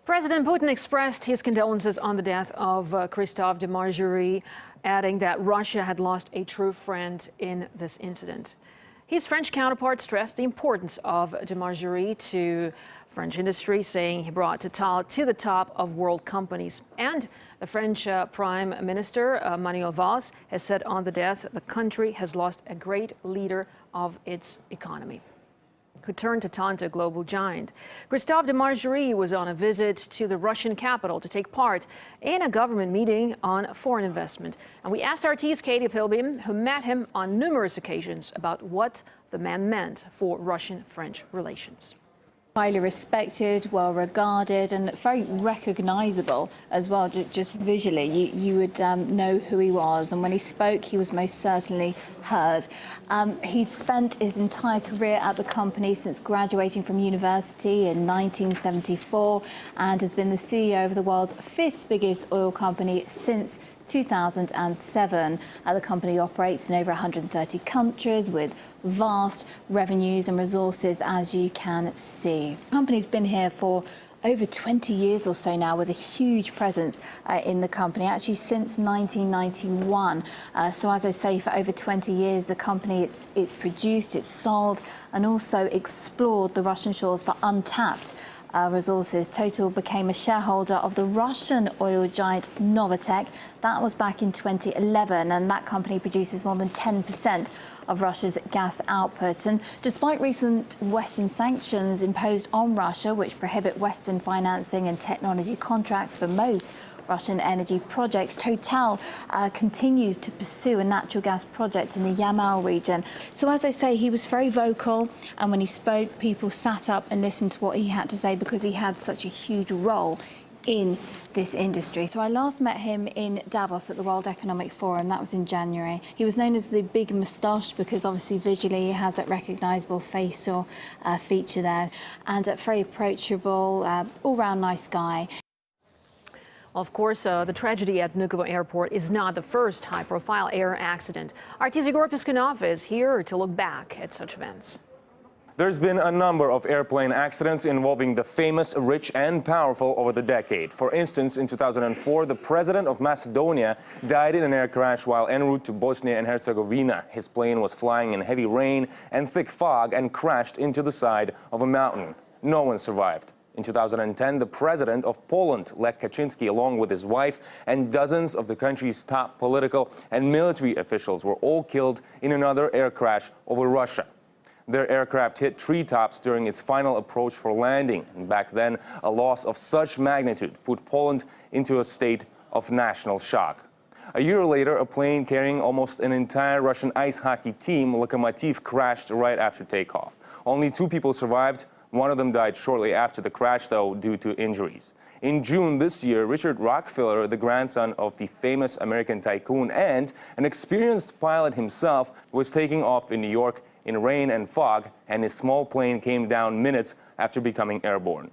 President Putin expressed his condolences on the death of Christophe de Margerie, adding that Russia had lost a true friend in this incident. His French counterpart stressed the importance of de Margerie to French industry, saying he brought Total to the top of world companies. And the French Prime Minister, Manuel Valls, has said on the death the country has lost a great leader of its economy, who turned Total into a global giant. Christophe de Margerie was on a visit to the Russian capital to take part in a government meeting on foreign investment. And we asked RT's Katie Pilbeam, who met him on numerous occasions, about what the man meant for Russian-French relations. Highly respected, well regarded, and very recognisable as well. Just visually, you would know who he was, and when he spoke, he was most certainly heard. He'd spent his entire career at the company since graduating from university in 1974, and has been the CEO of the world's fifth biggest oil company since 2007. The company operates in over 130 countries with vast revenues and resources, as you can see. The company's been here for over 20 years or so now, with a huge presence in the company, actually since 1991. So as I say, for over 20 years, the company, it's produced, it's sold, and also explored the Russian shores for untapped resources. Total became a shareholder of the Russian oil giant Novatek. That was back in 2011, and that company produces more than 10% of Russia's gas output. And despite recent Western sanctions imposed on Russia, which prohibit Western financing and technology contracts for most Russian energy projects, Total continues to pursue a natural gas project in the Yamal region. So as I say, he was very vocal, and when he spoke, people sat up and listened to what he had to say, because he had such a huge role in this industry. So I last met him in Davos at the World Economic Forum. That was in January. He was known as the big mustache because obviously visually he has that recognisable face or feature there, and a very approachable, all-round nice guy. Well, of course, the tragedy at Vnukovo airport is not the first high-profile air accident. RT's Igor Piskunov is here to look back at such events. There's been a number of airplane accidents involving the famous, rich and powerful over the decade. For instance, in 2004, the president of Macedonia died in an air crash while en route to Bosnia and Herzegovina. His plane was flying in heavy rain and thick fog and crashed into the side of a mountain. No one survived. In 2010, the president of Poland, Lech Kaczynski, along with his wife and dozens of the country's top political and military officials, were all killed in another air crash over Russia. Their aircraft hit treetops during its final approach for landing. And back then, a loss of such magnitude put Poland into a state of national shock. A year later, a plane carrying almost an entire Russian ice hockey team, Lokomotiv, crashed right after takeoff. Only 2 people survived. One of them died shortly after the crash, though, due to injuries. In June this year, Richard Rockefeller, the grandson of the famous American tycoon and an experienced pilot himself, was taking off in New York in rain and fog, and his small plane came down minutes after becoming airborne.